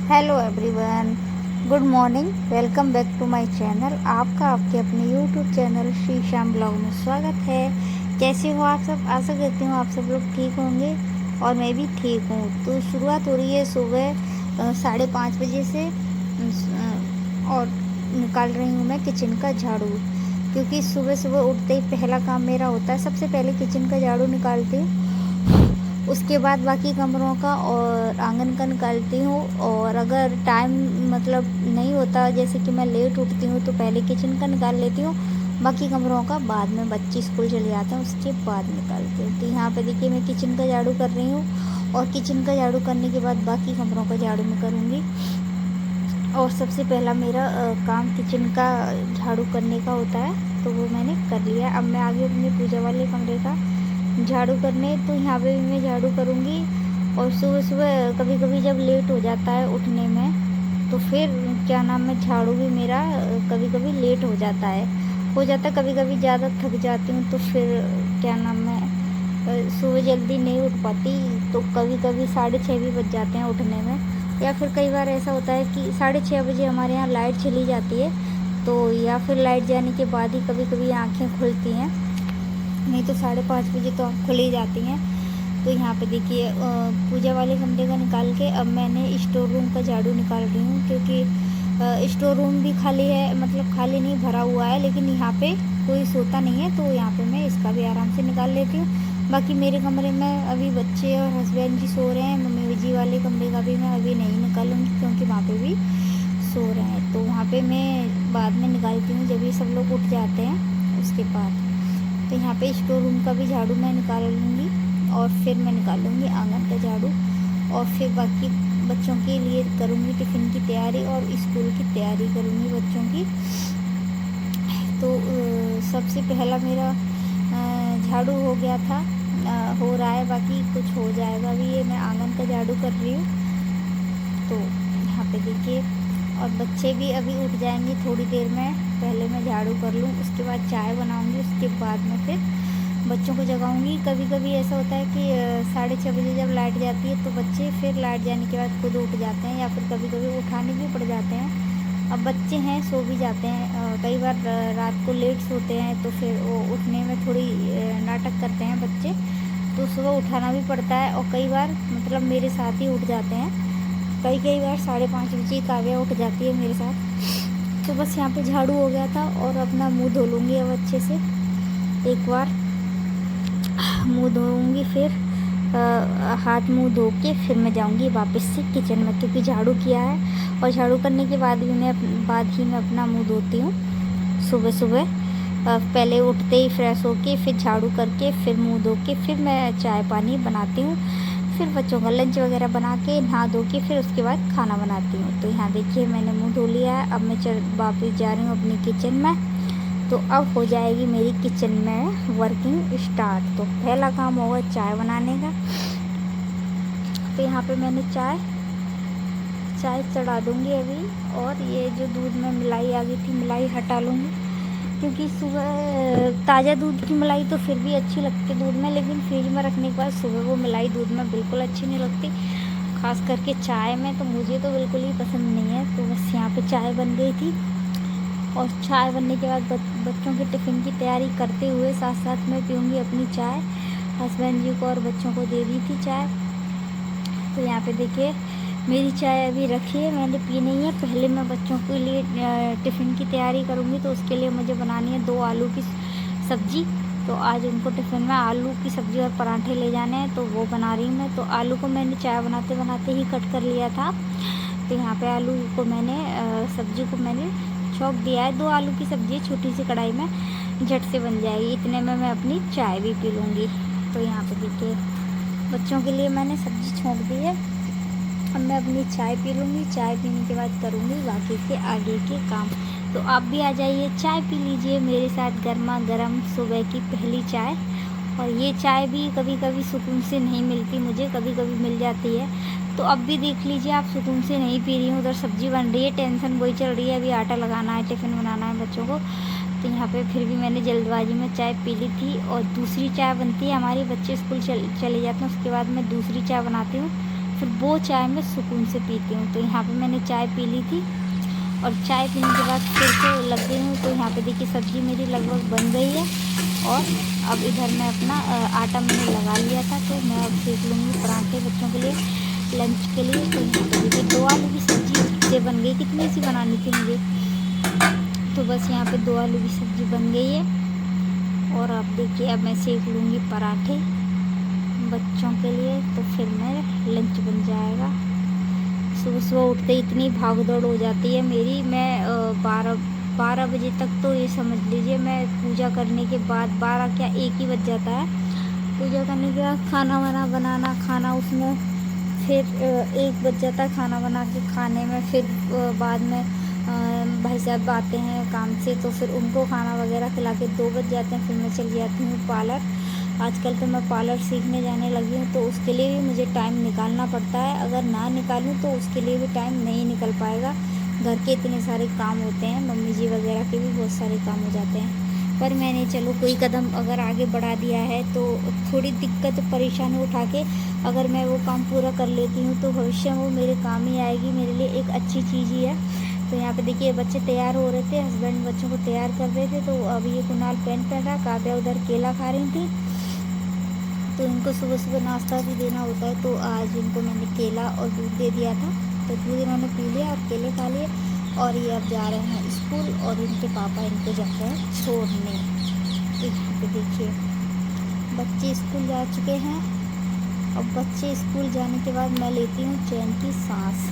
Hello everyone, good morning. Welcome back to my channel. आपका आपके अपने YouTube channel Shri Shyam blog में स्वागत है। कैसे हो आप सब? आशा करती हूँ आप सब लोग ठीक होंगे और मैं भी ठीक हूँ। तो शुरुआत हो रही है सुबह 5:30 बजे से और निकाल रही हूँ मैं किचन का झाड़ू, क्योंकि सुबह सुबह उठते ही पहला काम मेरा होता है सबसे पहले किचन का झाड़ू निकालती हूँ। उसके बाद बाकी कमरों का और आंगन का निकालती हूँ। और अगर टाइम नहीं होता, जैसे कि मैं लेट उठती हूँ, तो पहले किचन का निकाल लेती हूँ। बाकी कमरों का बाद में, बच्चे स्कूल चले जाते हैं उसके बाद निकालती हूँ। तो यहाँ पे देखिए मैं किचन का झाड़ू कर रही हूँ और किचन का झाड़ू करने के बाद बाकी कमरों का झाड़ू मैं करूँगी। और सबसे पहला मेरा काम किचन का झाड़ू करने का होता है, तो वो मैंने कर लिया। अब मैं आगे अपने पूजा वाले कमरे का झाड़ू करने, तो यहाँ पे भी मैं झाड़ू करूँगी। और सुबह सुबह कभी कभी जब लेट हो जाता है उठने में, तो फिर झाड़ू भी मेरा कभी कभी लेट हो जाता है कभी कभी ज़्यादा थक जाती हूँ, तो फिर सुबह जल्दी नहीं उठ पाती, तो कभी कभी 6:30 भी बज जाते हैं उठने में। या फिर कई बार ऐसा होता है कि 6:30 बजे हमारे यहाँ लाइट चली जाती है, तो या फिर लाइट जाने के बाद ही कभी कभी आँखें खुलती हैं, नहीं तो 5:30 बजे तो खुल ही जाती हैं। तो यहाँ पे देखिए पूजा वाले कमरे का निकाल के अब मैंने स्टोर रूम का झाड़ू निकाल रही हूँ, क्योंकि स्टोर रूम भी खाली है, खाली नहीं भरा हुआ है, लेकिन यहाँ पे कोई सोता नहीं है, तो यहाँ पे मैं इसका भी आराम से निकाल लेती हूँ। बाकी मेरे कमरे में अभी बच्चे और हस्बैंड जी सो रहे हैं, मम्मी जी वाले कमरे का भी मैं अभी नहीं निकालूँगी, क्योंकि वहाँ पे भी सो रहे हैं। तो वहाँ पे मैं बाद में निकालती हूँ जब ये सब लोग उठ जाते हैं उसके बाद। तो यहाँ पे स्टोर रूम का भी झाड़ू मैं निकाल लूँगी और फिर मैं निकालूँगी आंगन का झाड़ू, और फिर बाकी बच्चों के लिए करूँगी टिफ़िन की तैयारी और स्कूल की तैयारी करूँगी बच्चों की। तो सबसे पहला मेरा झाड़ू हो गया था, हो रहा है, बाकी कुछ हो जाएगा अभी। ये मैं आंगन का झाड़ू कर रही हूँ। तो यहाँ पे देखिए, और बच्चे भी अभी उठ जाएंगे थोड़ी देर में। पहले मैं झाड़ू कर लूँ, उसके बाद चाय बनाऊँगी, उसके बाद में फिर बच्चों को जगाऊँगी। कभी कभी ऐसा होता है कि 6:30 बजे जब लाइट जाती है, तो बच्चे फिर लाइट जाने के बाद खुद उठ जाते हैं, या फिर कभी कभी उठाने भी पड़ जाते हैं। अब बच्चे हैं, सो भी जाते हैं, कई बार रात को लेट सोते हैं, तो फिर वो उठने में थोड़ी नाटक करते हैं बच्चे, तो सुबह उठाना भी पड़ता है। और कई बार मेरे साथ ही उठ जाते हैं, कई बार 5:30 बजे काव्या उठ जाती है मेरे साथ। तो बस यहाँ पे झाड़ू हो गया था और अपना मुंह धो लूँगी अब अच्छे से। एक बार मुंह धोऊँगी, फिर हाथ मुंह धो के फिर मैं जाऊँगी वापस से किचन में, क्योंकि झाड़ू किया है। और झाड़ू करने के बाद ही मैं अपना मुंह धोती हूँ सुबह सुबह। पहले उठते ही फ्रेश होके फिर झाड़ू करके फिर मुंह धो के फिर मैं चाय पानी बनाती हूँ, फिर बच्चों का लंच वगैरह बना के नहा धो के फिर उसके बाद खाना बनाती हूँ। तो यहाँ देखिए मैंने मुंह धो लिया है। अब मैं वापस जा रही हूँ अपनी किचन में। तो अब हो जाएगी मेरी किचन में वर्किंग स्टार्ट। तो पहला काम होगा चाय बनाने का। तो यहाँ पे मैंने चाय चढ़ा दूँगी अभी। और ये जो दूध में मलाई आ गई थी, मलाई हटा लूँगी, क्योंकि सुबह ताज़ा दूध की मलाई तो फिर भी अच्छी लगती है दूध में, लेकिन फ्रिज में रखने के बाद सुबह वो मलाई दूध में बिल्कुल अच्छी नहीं लगती, ख़ास करके चाय में। तो मुझे तो बिल्कुल ही पसंद नहीं है। तो बस यहाँ पे चाय बन गई थी, और चाय बनने के बाद बच्चों के टिफ़िन की तैयारी करते हुए साथ साथ मैं पीऊँगी अपनी चाय। हस्बैंड जी को और बच्चों को दे दी थी चाय। तो यहाँ पे देखिए मेरी चाय अभी रखी है, मैंने पी नहीं है। पहले मैं बच्चों के लिए टिफ़िन की तैयारी करूँगी, तो उसके लिए मुझे बनानी है 2 आलू की सब्ज़ी। तो आज उनको टिफ़िन में आलू की सब्ज़ी और पराठे ले जाने हैं, तो वो बना रही हूँ मैं। तो आलू को मैंने चाय बनाते बनाते ही कट कर लिया था। तो यहाँ पे आलू को मैंने सब्ज़ी को मैंने छौंक दिया है। 2 आलू की सब्ज़ी छोटी सी कढ़ाई में झट से बन जाएगी, इतने में मैं अपनी चाय भी पी लूँगी। तो यहाँ पे देखिए बच्चों के लिए मैंने सब्ज़ी छौंक दी है। अब मैं अपनी चाय पी लूँगी, चाय पीने के बाद करूँगी बाकी के आगे के काम। तो आप भी आ जाइए, चाय पी लीजिए मेरे साथ, गर्मा गर्म सुबह की पहली चाय। और ये चाय भी कभी कभी सुकून से नहीं मिलती मुझे, कभी कभी मिल जाती है। तो अब भी देख लीजिए आप, सुकून से नहीं पी रही हूँ। उधर सब्ज़ी बन रही है, टेंशन वही चल रही है, अभी आटा लगाना है, टिफ़िन बनाना है बच्चों को। तो यहाँ पे फिर भी मैंने जल्दबाजी में चाय पी ली थी। और दूसरी चाय बनती है हमारी, बच्चे स्कूल चले जाते हैं, उसके बाद मैं दूसरी चाय बनाती हूँ, फिर वो चाय मैं सुकून से पीती हूँ। तो यहाँ पे मैंने चाय पी ली थी और चाय पीने के बाद फिर से लग गई हूँ। तो यहाँ पे देखिए सब्ज़ी मेरी लगभग बन गई है और अब इधर मैं अपना आटा मैंने लगा लिया था, तो मैं अब सेक लूँगी पराठे बच्चों के लिए लंच के लिए। तो यहाँ पे देखिए 2 आलू की सब्ज़ी से बन गई, कितनी सी बनानी थी मुझे, तो बस यहाँ पे 2 आलू की सब्ज़ी बन गई है। और अब देखिए अब मैं सेक लूँगी पराठे बच्चों के लिए, तो फिर मेरा लंच बन जाएगा। सुबह सुबह उठते इतनी भाग दौड़ हो जाती है मेरी। मैं 12 बजे तक, तो ये समझ लीजिए मैं पूजा करने के बाद 12 क्या 1 ही बज जाता है। पूजा करने के बाद खाना वाना बनाना, खाना उसमें फिर 1 बज जाता है खाना बना के खाने में। फिर बाद में भाई साहब आते हैं काम से, तो फिर उनको खाना वगैरह खिला के 2 बज जाते हैं। फिर मैं चली जाती हूँ पार्लर। आजकल तो मैं पार्लर सीखने जाने लगी हूँ, तो उसके लिए भी मुझे टाइम निकालना पड़ता है। अगर ना निकालूँ तो उसके लिए भी टाइम नहीं निकल पाएगा। घर के इतने सारे काम होते हैं, मम्मी जी वगैरह के भी बहुत सारे काम हो जाते हैं। पर मैंने चलो कोई कदम अगर आगे बढ़ा दिया है, तो थोड़ी दिक्कत परेशानी उठा के अगर मैं वो काम पूरा कर लेती हूँ, तो भविष्य में वो मेरे काम ही आएगी। मेरे लिए एक अच्छी चीज़ ही है। तो यहाँ पे देखिए बच्चे तैयार हो रहे थे, हस्बैंड बच्चों को तैयार कर रहे थे। तो अभी ये कुणाल पेन पहन रहा, काव्या उधर केला खा रही थी। तो इनको सुबह सुबह नाश्ता भी देना होता है, तो आज इनको मैंने केला और दूध दे दिया था। तो दूध इन्होंने पी लिया और केले खा लिए, और ये अब जा रहे हैं स्कूल और इनके पापा इनको जा रहे हैं छोड़ने। तो यहाँ पे देखिए बच्चे स्कूल जा चुके हैं। अब बच्चे स्कूल जाने के बाद मैं लेती हूँ चैन की सांस।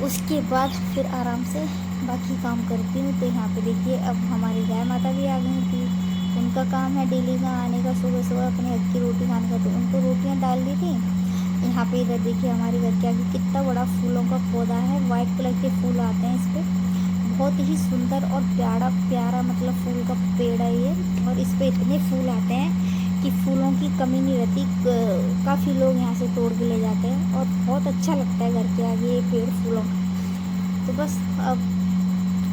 उसके बाद फिर आराम से बाकी काम करती हूँ। तो यहाँ पे देखिए अब हमारी गाय माता भी आ गई थी। उनका काम है डेली का आने का, सुबह सुबह अपने हक की रोटी खाने का। तो उनको रोटियाँ डाल दी थी। यहाँ पे इधर देखिए हमारे घर के आगे कितना बड़ा फूलों का पौधा है। वाइट कलर के फूल आते हैं इस पर, बहुत ही सुंदर और प्यारा प्यारा मतलब फूल का पेड़ है ये। और इस पर इतने फूल आते हैं कि फूलों की कमी नहीं रहती। काफ़ी लोग यहाँ से तोड़ के ले जाते हैं और बहुत अच्छा लगता है घर के आगे ये पेड़ फूलों का। तो बस अब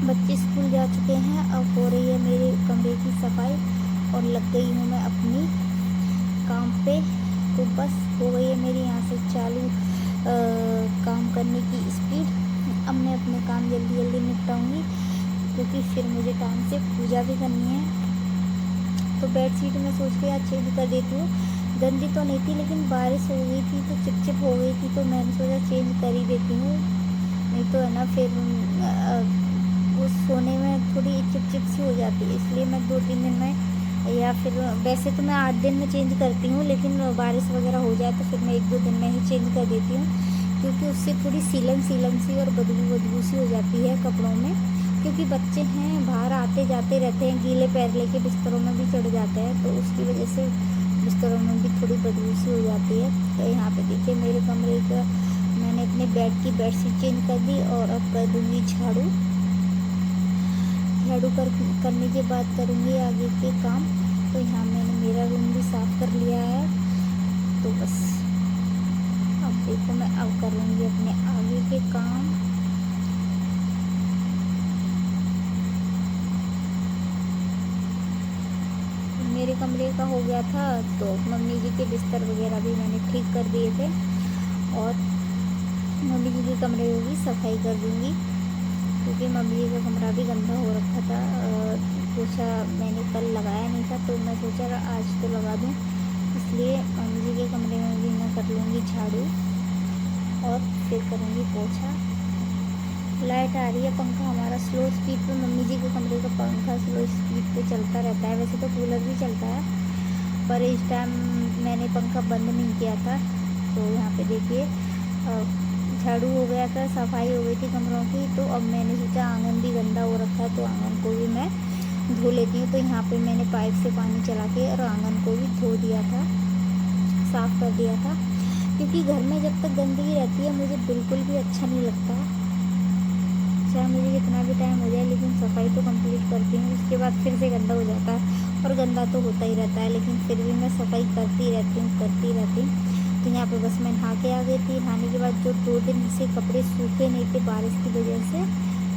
बच्चे स्कूल जा चुके हैं। अब हो रही है मेरे कमरे की सफाई और लग गई हूँ मैं अपनी काम पे। तो बस हो गई है मेरी यहाँ से चालू काम करने की स्पीड। अब मैं अपने काम जल्दी जल्दी निपटाऊँगी, क्योंकि फिर मुझे टाइम से पूजा भी करनी है। तो बेडशीट मैं सोच के आज चेंज कर देती हूँ। गंदी तो नहीं थी, लेकिन बारिश हो गई थी तो चिपचिप हो गई थी, तो मैंने सोचा चेंज कर ही देती हूँ। नहीं तो है ना फिर वो सोने में थोड़ी चिपचिप सी हो जाती है। इसलिए मैं 2-3 दिन में, या फिर वैसे तो मैं 8 दिन में चेंज करती हूँ, लेकिन बारिश वगैरह हो जाए तो फिर मैं 1-2 दिन में ही चेंज कर देती हूँ। क्योंकि उससे थोड़ी सीलन सी और बदबू सी हो जाती है कपड़ों में। क्योंकि बच्चे हैं बाहर आते जाते रहते हैं, गीले पैर लेके बिस्तरों में भी चढ़ जाते हैं, तो उसकी वजह से बिस्तरों में भी थोड़ी बदबू सी हो जाती है। तो यहाँ पे देखिए मेरे कमरे का मैंने अपने बेड की बेडशीट चेंज कर दी, और अब कर दूँगी झाड़ू करने के बाद करूँगी आगे के काम। तो यहाँ मैंने मेरा रूम भी साफ़ कर लिया है। तो बस अब देखो मैं अब करूँगी अपने आगे के काम। मेरे कमरे का हो गया था, तो मम्मी जी के बिस्तर वगैरह भी मैंने ठीक कर दिए थे, और मम्मी जी के कमरे में भी सफाई कर दूँगी, क्योंकि मम्मी जी का कमरा भी गंदा हो रखा था। पोछा मैंने कल लगाया नहीं था, तो मैं सोचा आज तो लगा दूँ, इसलिए मम्मी जी के कमरे में भी मैं कर लूँगी झाड़ू और फिर करूँगी पोछा। लाइट आ रही है, पंखा हमारा स्लो स्पीड पे, मम्मी जी के कमरे का पंखा स्लो स्पीड पे चलता रहता है। वैसे तो कूलर भी चलता है, पर इस टाइम मैंने पंखा बंद नहीं किया था। तो यहाँ पे देखिए झाड़ू हो गया था, सफाई हो गई थी कमरों की। तो अब मैंने सोचा आंगन भी गंदा हो रखा है, तो आंगन को भी मैं धो लेती हूँ। तो यहाँ पे मैंने पाइप से पानी चला के और आंगन को भी धो दिया था, साफ़ कर दिया था। क्योंकि घर में जब तक गंदगी रहती है मुझे बिल्कुल भी अच्छा नहीं लगता। चाहे मुझे कितना भी टाइम हो जाए, लेकिन सफाई तो कंप्लीट करती हूँ। उसके बाद फिर से गंदा हो जाता है, और गंदा तो होता ही रहता है, लेकिन फिर भी मैं सफाई करती रहती हूँ। तो यहाँ पे बस मैं नहा के आ गई थी। नहाने के बाद जो 2 दिन से कपड़े सूखे नहीं थे बारिश की वजह से,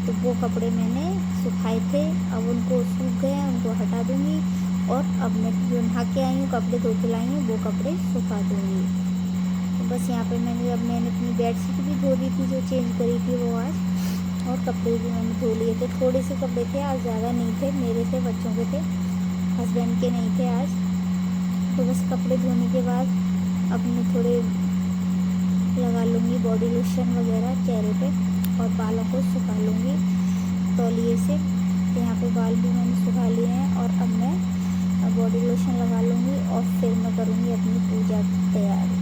तो वो कपड़े मैंने सुखाए थे। अब उनको सूख गए हैं, उनको हटा दूँगी, और अब मैं जो नहा के आई हूँ कपड़े धो के लाई हूँ वो कपड़े सुखा दूँगी। तो बस यहाँ पे मैंने अपनी बेडशीट भी धो ली थी, जो चेंज करी थी वो आज, और कपड़े भी मैंने धो लिए थे। थोड़े से कपड़े थे आज, ज़्यादा नहीं थे, मेरे थे, बच्चों के थे, हस्बैंड के नहीं थे आज। तो बस कपड़े धोने के बाद अपने थोड़े लगा लूँगी बॉडी लोशन वगैरह चेहरे पे, और बालों को सुखा लूँगी तौलिए से। तो यहाँ पे बाल भी मैंने सुखा लिए हैं, और अब मैं बॉडी लोशन लगा लूँगी और फिर मैं करूँगी अपनी पूजा की तैयारी।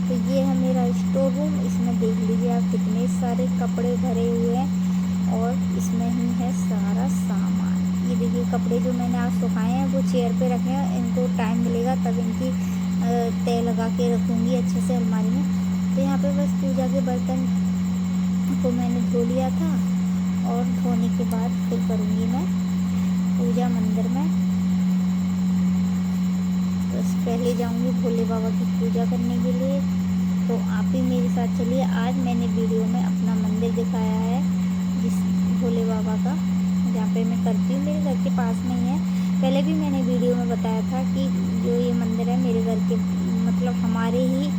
तो ये है मेरा स्टोर रूम। इसमें देख लीजिए आप कितने सारे कपड़े भरे हुए हैं, और इसमें ही है सारा सामान। ये देखिए कपड़े जो मैंने आज सुखाए हैं वो चेयर पे रखे हैं, इनको टाइम मिलेगा तब इनकी तय लगा के रखूँगी अच्छे से अलमारी में। तो यहाँ पे बस पूजा के बर्तन को मैंने धो लिया था, और धोने के बाद फिर करूँगी मैं पूजा मंदिर में। बस पहले जाऊँगी भोले बाबा की पूजा करने के लिए। तो आप भी मेरे साथ चलिए। आज मैंने वीडियो में अपना मंदिर दिखाया है, जिस भोले बाबा का, जहाँ पे मैं करती हूँ, मेरे घर के पास में ही है। पहले भी मैंने वीडियो में बताया था कि जो ये मंदिर है मेरे घर के, मतलब हमारे ही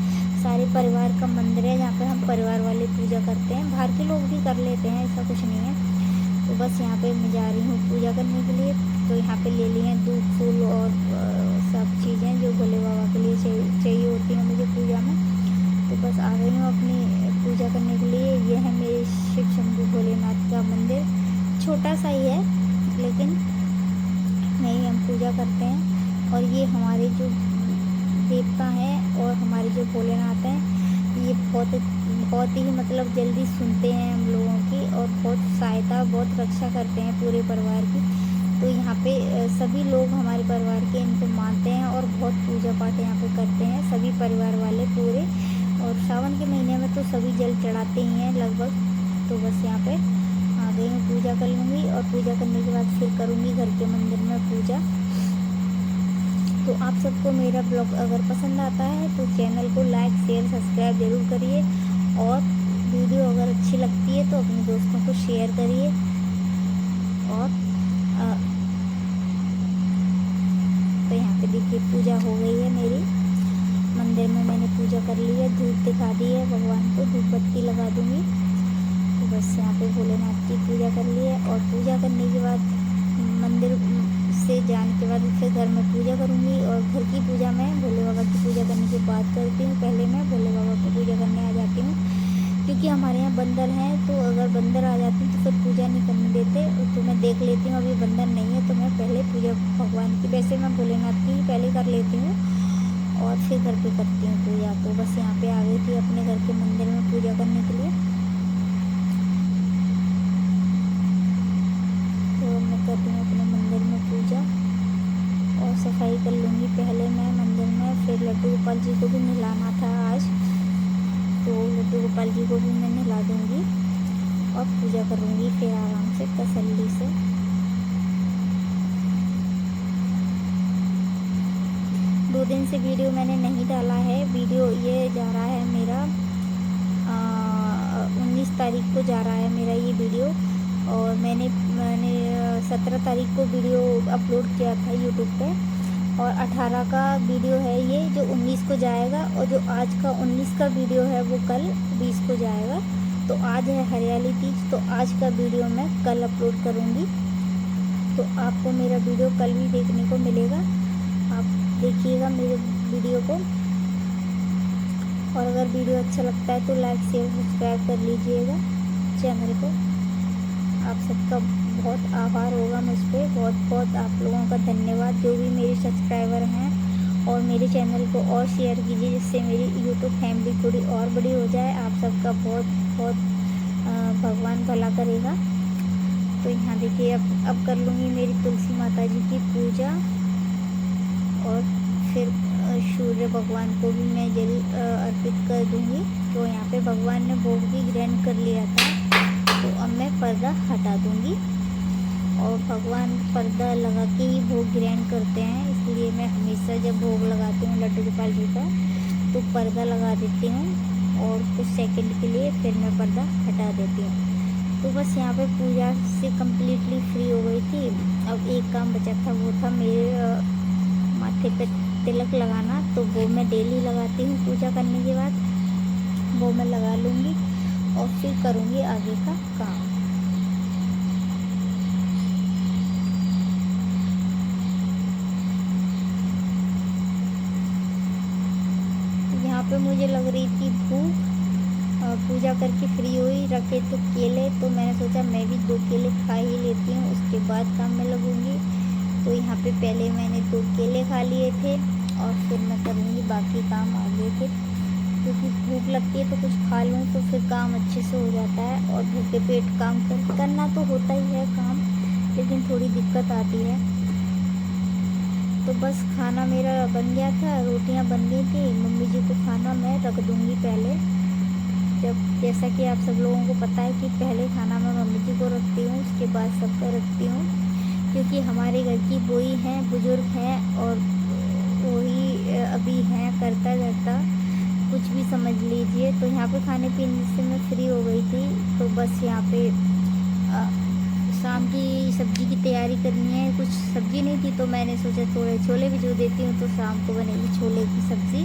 सारे परिवार का मंदिर है, जहाँ पे हम परिवार वाले पूजा करते हैं। बाहर के लोग भी कर लेते हैं, ऐसा कुछ नहीं है। तो बस यहाँ पे मैं जा रही हूँ पूजा करने के लिए। तो यहाँ पे ले लिए हैं दूध, फूल और सब चीज़ें जो भोले बाबा के लिए चाहिए होती हैं मुझे पूजा में। तो बस आ गई हूँ अपनी पूजा करने के लिए। ये है मेरे शिव शंभू भोलेनाथ का मंदिर, छोटा सा ही है, लेकिन यहीं हम पूजा करते हैं। और ये हमारे जो देवता हैं और हमारे जो भोलेनाथ हैं, ये बहुत ही मतलब जल्दी सुनते हैं हम लोगों की, और बहुत सहायता, बहुत रक्षा करते हैं पूरे परिवार की। तो यहाँ पे सभी लोग हमारे परिवार के इनको मानते हैं, और बहुत पूजा पाठ यहाँ पे करते हैं सभी परिवार वाले पूरे। और सावन के महीने में तो सभी जल चढ़ाते ही हैं लगभग। तो बस यहाँ पे आ गई हूँ, पूजा कर लूँगी, और पूजा करने के बाद फिर करूँगी घर के मंदिर में पूजा। तो आप सबको मेरा ब्लॉग अगर पसंद आता है तो चैनल को लाइक, शेयर, सब्सक्राइब ज़रूर करिए, और वीडियो अगर अच्छी लगती है तो अपने दोस्तों को शेयर करिए। और तो यहाँ पे देखिए पूजा हो गई है मेरी, मंदिर में मैंने पूजा कर ली है, धूप दिखा दी है भगवान को, धूप बत्ती लगा दूँगी। तो बस यहाँ पे भोलेनाथ की पूजा कर ली है, और पूजा करने के बाद मंदिर से जाने के बाद फिर घर में पूजा करूँगी। और घर की पूजा में भोले बाबा की पूजा करने के बाद करती हूँ। पहले मैं भोले बाबा की पूजा करने आ जाती हूँ, क्योंकि हमारे यहाँ बंदर हैं, तो अगर बंदर आ जाते हैं तो फिर पूजा नहीं करने देते। तो मैं देख लेती हूँ अभी बंदर नहीं है, तो मैं पहले पूजा भगवान की, वैसे मैं भोलेनाथ की पहले कर लेती हूँ, और फिर घर पे करती हूँ पूजा। तो बस यहाँ पे आ गई थी अपने घर के मंदिर में पूजा करने के लिए। तो मैं करती हूँ अपने मंदिर में पूजा, और सफाई कर लूँगी पहले मैं मंदिर में। फिर लड्डू गोपाल जी को भी नहलाना था आज, तो लड्डू गोपाल जी को भी मैं नहला दूँगी, और पूजा करूँगी फिर आराम से तसल्ली से। दो दिन से वीडियो मैंने नहीं डाला है। वीडियो ये जा रहा है मेरा 19 तारीख को जा रहा है मेरा ये वीडियो, और मैंने 17 तारीख को वीडियो अपलोड किया था यूट्यूब पे, और 18 का वीडियो है ये जो 19 को जाएगा, और जो आज का 19 का वीडियो है वो कल 20 को जाएगा। तो आज है हरियाली तीज, तो आज का वीडियो मैं कल अपलोड करूँगी। तो आपको मेरा वीडियो कल भी देखने को मिलेगा, आप देखिएगा मेरे वीडियो को। और अगर वीडियो अच्छा लगता है तो लाइक, शेयर, सब्सक्राइब कर लीजिएगा चैनल को। आप सबका बहुत आभार होगा मुझ पर, बहुत बहुत आप लोगों का धन्यवाद, जो भी मेरे सब्सक्राइबर हैं। और मेरे चैनल को और शेयर कीजिए, जिससे मेरी यूट्यूब फैमिली थोड़ी और बड़ी हो जाए। आप सबका बहुत बहुत भगवान भला करेगा। तो यहाँ देखिए अब कर लूँगी मेरी तुलसी माता जी की पूजा, और फिर सूर्य भगवान को भी मैं जल अर्पित कर दूँगी। तो यहाँ पे भगवान ने भोग भी ग्रहण कर लिया था, तो अब मैं पर्दा हटा दूँगी। और भगवान पर्दा लगा के ही भोग ग्रहण करते हैं, इसलिए मैं हमेशा जब भोग लगाती हूँ लड्डू गोपाल जी का तो पर्दा लगा देती हूँ, और कुछ सेकंड के लिए फिर मैं पर्दा हटा देती हूँ। तो बस यहाँ पे पूजा से कम्प्लीटली फ्री हो गई थी। अब एक काम बचा था, वो था मेरे माथे पे तिलक लगाना, तो वो मैं डेली लगाती हूँ पूजा करने के बाद, वो मैं लगा लूँगी और फिर करूँगी आगे का काम। तो यहाँ पे मुझे लग रही थी भूख, पूजा करके फ्री हुई, रखे थे केले, तो मैंने सोचा मैं भी 2 केले खा ही लेती हूँ, उसके बाद काम में लगूँगी। तो यहाँ पे पहले मैंने 2 केले खा लिए थे और फिर मैं करूँगी बाकी काम आगे के, क्योंकि भूख लगती है तो कुछ खा लूँ तो फिर काम अच्छे से हो जाता है। और भूखे पेट काम करना तो होता ही है काम, लेकिन थोड़ी दिक्कत आती है। तो बस खाना मेरा बन गया था, रोटियां बन गई थी, मम्मी जी को खाना मैं रख दूँगी पहले। जैसा कि आप सब लोगों को पता है कि पहले खाना मैं मम्मी जी को रखती हूँ, उसके बाद सबका रखती हूँ, क्योंकि हमारे घर की वही हैं, बुज़ुर्ग हैं और वही अभी हैं करता करता, कुछ भी समझ लीजिए। तो यहाँ पे खाने पीने से मैं फ्री हो गई थी, तो बस यहाँ पे शाम की सब्ज़ी की तैयारी करनी है। कुछ सब्ज़ी नहीं थी तो मैंने सोचा थोड़े छोले भिगो देती हूँ, तो शाम को बनेगी छोले की सब्ज़ी।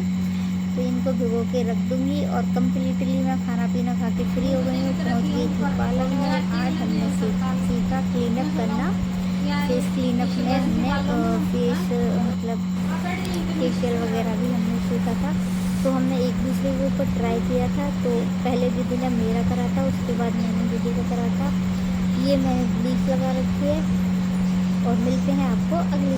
तो इनको भिगो के रख दूँगी और कम्प्लीटली मैं खाना पीना खा के फ्री हो गई हूँ, पहुँच गई थी पार्लर में। आज हमने सीखा क्लीनअप करना, फेस क्लीनअप में हमने फेस मतलब फेशियल वगैरह भी हमने सीखा था। तो हमने एक दूसरे के ऊपर ट्राई किया था, तो पहले दीदी ने मेरा करा था, उसके बाद मैंने दीदी को करा था। ये मैंने ब्लीच लगा रखी है और मिलते हैं आपको अगली